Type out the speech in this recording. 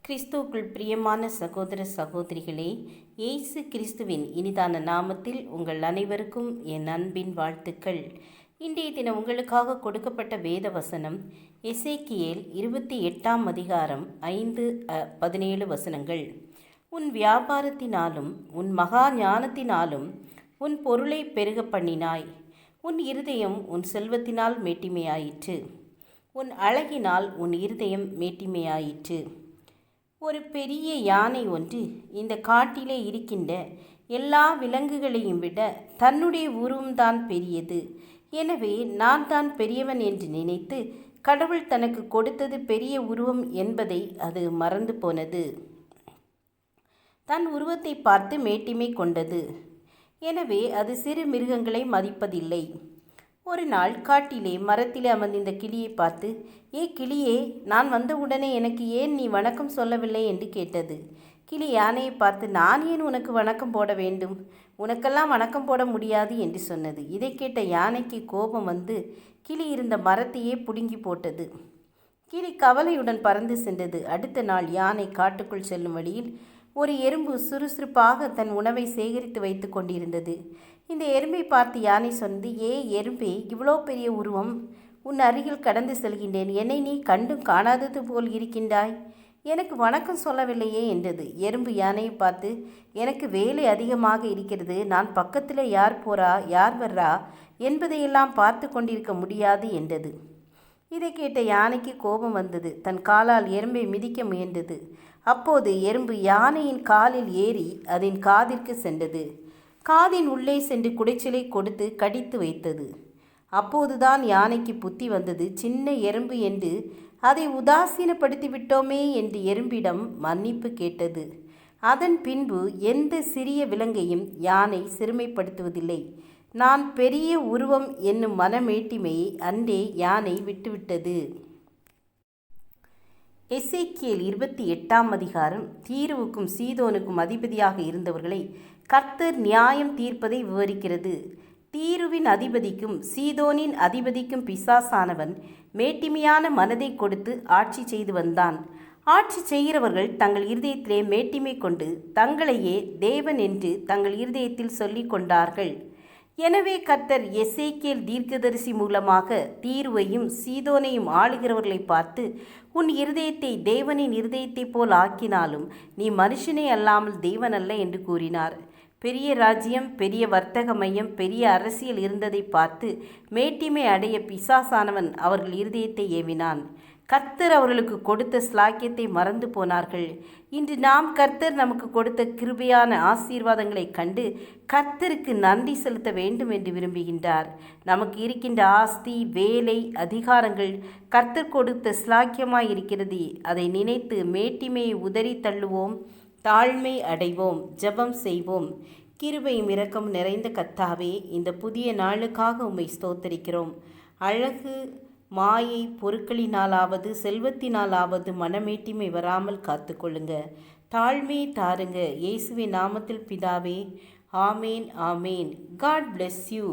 கிறிஸ்துவுக்குள் பிரியமான சகோதர சகோதரிகளே, இயேசு கிறிஸ்துவின் இனிதான நாமத்தில் உங்கள் அனைவருக்கும் என் அன்பின் வாழ்த்துக்கள். இன்றைய தினம் உங்களுக்காக கொடுக்கப்பட்ட வேத வசனம் எசேக்கியேல் 28ஆம் அதிகாரம் 5-17 வசனங்கள். உன் வியாபாரத்தினாலும் உன் மகா ஞானத்தினாலும் உன் பொருளை பெருக பண்ணினாய். உன் இருதயம் உன் செல்வத்தினால் மேட்டிமையாயிற்று. உன் அழகினால் உன் இருதயம் மேட்டிமையாயிற்று. ஒரு பெரிய யானை ஒன்று இந்த காட்டிலே இருக்கின்ற எல்லா விலங்குகளையும் விட தன்னுடைய உருவம்தான் பெரியது. எனவே நான் தான் பெரியவன் என்று நினைத்து கடவுள் தனக்கு கொடுத்தது பெரிய உருவம் என்பதை அது மறந்து போனது. தன் உருவத்தை பார்த்து மேட்டிமை கொண்டது. எனவே அது சிறு மிருகங்களை மதிப்பதில்லை. ஒரு நாள் காட்டிலே மரத்திலே அமர்ந்திருந்த கிளியை பார்த்து, ஏ கிளியே, நான் வந்தவுடனே எனக்கு ஏன் நீ வணக்கம் சொல்லவில்லை என்று கேட்டது. கிளி யானையை பார்த்து, நான் ஏன் உனக்கு வணக்கம் போட வேண்டும்? உனக்கெல்லாம் வணக்கம் போட முடியாது என்று சொன்னது. இதை கேட்ட யானைக்கு கோபம் வந்து கிளி இருந்த மரத்தையே பிடுங்கி போட்டது. கிளி கவலையுடன் பறந்து சென்றது. அடுத்த நாள் யானை காட்டுக்குள் செல்லும் வழியில் ஒரு எறும்பு சுறுசுறுப்பாக தன் உணவை சேகரித்து வைத்து கொண்டிருந்தது. இந்த எறும்பை பார்த்து யானை சொன்னது, ஏ எறும்பே, இவ்வளோ பெரிய உருவம், உன் அருகில் கடந்து செல்கின்றேன். என்னை நீ கண்டும் காணாதது போல் இருக்கின்றாய். எனக்கு வணக்கம் சொல்லவில்லையே என்றது. எறும்பு யானையை பார்த்து, எனக்கு வேலை அதிகமாக இருக்கிறது. நான் பக்கத்தில் யார் போறா யார் வர்றா என்பதையெல்லாம் பார்த்து கொண்டிருக்க முடியாது என்றது. இதை கேட்ட யானைக்கு கோபம் வந்தது. தன் காலால் எறும்பை மிதிக்க முயன்றது. அப்போது எறும்பு யானையின் காலில் ஏறி அதன் காதிற்கு சென்றது. காதின் உள்ளே சென்று குடைச்சலை கொடுத்து கடித்து வைத்தது. அப்போதுதான் யானைக்கு புத்தி வந்தது. சின்ன எறும்பு என்று அதை உதாசீனப்படுத்தி விட்டோமே என்று எறும்பிடம் மன்னிப்பு கேட்டது. அதன் பின்பு எந்த சிறிய விலங்கையும் யானை சிறுமைப்படுத்துவதில்லை. நான் பெரிய உருவம் என்னும் மனமேட்டிமையை அன்றே யானை விட்டுவிட்டது. எசேக்கியேல் 28ஆம் அதிகாரம் தீருவுக்கும் சீதோனுக்கும் அதிபதியாக இருந்தவர்களை கர்த்தர் நியாயம் தீர்ப்பதை விவரிக்கிறது. தீருவின் அதிபதிக்கும் சீதோனின் அதிபதிக்கும் பிசாசானவன் மேட்டிமையான மனதை கொடுத்து ஆட்சி செய்து வந்தான். ஆட்சி செய்கிறவர்கள் தங்கள் இருதயத்திலே மேட்டிமை கொண்டு தங்களையே தேவன் என்று தங்கள் இருதயத்தில் சொல்லிக் கொண்டார்கள். எனவே கர்த்தர் எசேக்கியேல் தீர்க்கதரிசி மூலமாக தீருவையும் சீதோனையும் ஆளுகிறவர்களை பார்த்து, உன் இருதயத்தை தேவனின் இருதயத்தைப் போல் ஆக்கினாலும் நீ மனுஷனே அல்லாமல் தேவன் அல்ல என்று கூறினார். பெரிய ராஜ்யம், பெரிய வர்த்தக மையம், பெரிய அரசியல் இருந்ததை பார்த்து மேட்டிமை அடைய பிசாசானவன் அவர்கள் இருதயத்தை ஏவினான். கர்த்தர் அவர்களுக்கு கொடுத்த ஸ்லாக்கியத்தை மறந்து போனார்கள். இன்று நாம் கர்த்தர் நமக்கு கொடுத்த கிருபையான ஆசீர்வாதங்களை கண்டு கர்த்தருக்கு நன்றி செலுத்த வேண்டும் என்று விரும்புகின்றார். நமக்கு இருக்கின்ற ஆஸ்தி, வேலை, அதிகாரங்கள் கர்த்தர் கொடுத்த ஸ்லாக்கியமாய் இருக்கிறது. அதை நினைத்து மேட்டிமையை உதறி தள்ளுவோம், தாழ்மை அடைவோம். ஜெபம் செய்வோம். கிருபையும் இரக்கம் நிறைந்த கர்த்தாவே, இந்த புதிய நாளுக்காக உம்மை ஸ்தோத்தரிக்கிறோம். அழகு, மாயை, பொருட்களினாலாவது செல்வத்தினாலாவது மனமேட்டிமை வராமல் காத்துக்கொள்ளுங்க. தாழ்மையை தாருங்க. இயேசுவின் நாமத்தில் பிதாவே, ஆமேன், ஆமேன். God bless you.